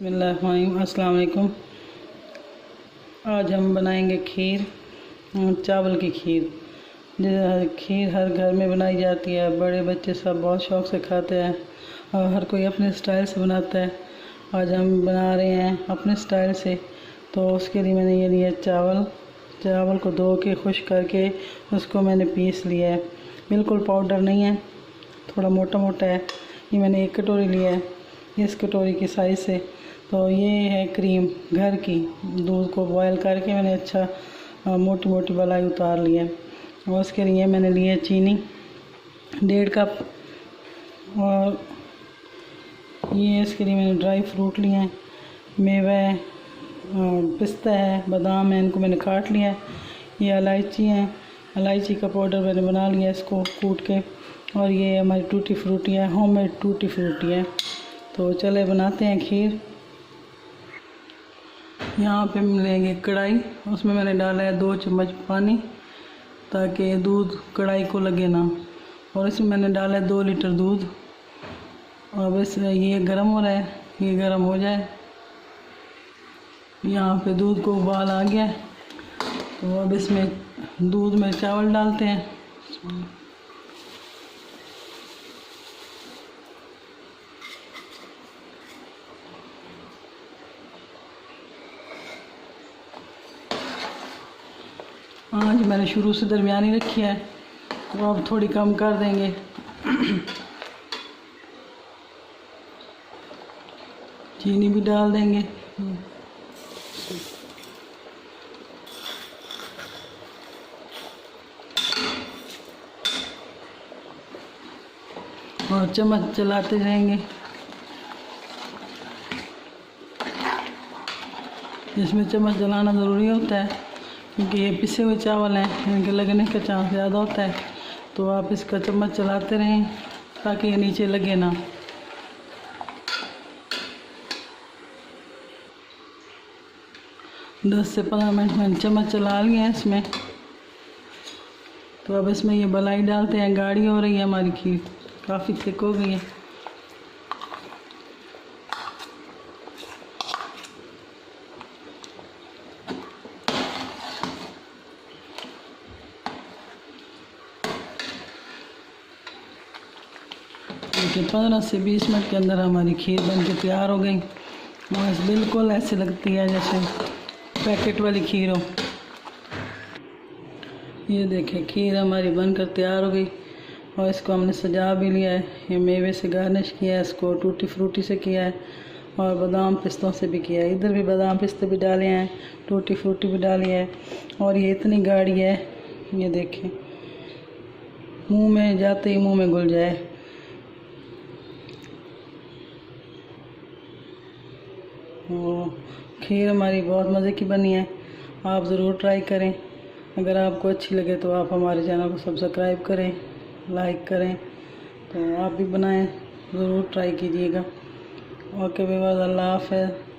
अस्सलाम वालेकुम। आज हम बनाएंगे खीर, चावल की खीर। खीर हर घर में बनाई जाती है, बड़े बच्चे सब बहुत शौक़ से खाते हैं और हर कोई अपने स्टाइल से बनाता है। आज हम बना रहे हैं अपने स्टाइल से। तो उसके लिए मैंने ये लिया चावल को धो के खुश करके उसको मैंने पीस लिया है। बिल्कुल पाउडर नहीं है, थोड़ा मोटा मोटा है। ये मैंने 1 कटोरी लिया है, इस कटोरी की साइज़ से। तो ये है क्रीम घर की, दूध को बॉयल करके मैंने अच्छा मोटी मोटी मलाई उतार ली है। और उसके लिए मैंने लिए चीनी 1.5 कप, और ये इसके लिए मैंने ड्राई फ्रूट लिए हैं, मेवा है, पिस्ता है, बादाम है, इनको मैंने काट लिया है। ये इलायची है, इलायची का पाउडर मैंने बना लिया इसको कूट के। और ये हमारी टूटी फ्रूटी है, होममेड टूटी फ्रूटी है। तो चले बनाते हैं खीर। यहाँ पे हम लेंगे कढ़ाई, उसमें मैंने डाला है 2 चम्मच पानी ताकि दूध कढ़ाई को लगे ना। और इसमें मैंने डाला है 2 लीटर दूध। और बस ये गर्म हो रहा है, ये गर्म हो जाए। यहाँ पे दूध को उबाल आ गया है, तो अब इसमें दूध में चावल डालते हैं। आज मैंने शुरू से दरमियानी रखी है, तो अब थोड़ी कम कर देंगे। चीनी भी डाल देंगे। और चम्मच चलाते रहेंगे। इसमें चम्मच चलाना ज़रूरी होता है क्योंकि ये पिसे हुए चावल हैं, इनके लगने का चांस ज़्यादा होता है। तो आप इसका चम्मच चलाते रहें ताकि ये नीचे लगे ना। दस से 15 मिनट मैंने चम्मच चला लिया है इसमें। तो अब इसमें ये मलाई डालते हैं। गाढ़ी हो रही है हमारी खीर, काफ़ी थिक हो गई है। देखिए 15 से 20 मिनट के अंदर हमारी खीर बन के तैयार हो गई। बस बिल्कुल ऐसे लगती है जैसे पैकेट वाली खीर हो। ये देखिए खीर हमारी बनकर तैयार हो गई और इसको हमने सजा भी लिया है। ये मेवे से गार्निश किया है, इसको टूटी फ्रूटी से किया है और बादाम पिस्तों से भी किया है। इधर भी बादाम पिस्ते भी डाले हैं, टूटी फ्रूटी भी डाली है। और ये इतनी गाढ़ी है, ये देखिए मुंह में जाते ही मुंह में घुल जाए। खीर हमारी बहुत मज़े की बनी है, आप ज़रूर ट्राई करें। अगर आपको अच्छी लगे तो आप हमारे चैनल को सब्सक्राइब करें, लाइक करें। तो आप भी बनाएं, ज़रूर ट्राई कीजिएगा। ओके, बाय, अल्लाह हाफ़िज़।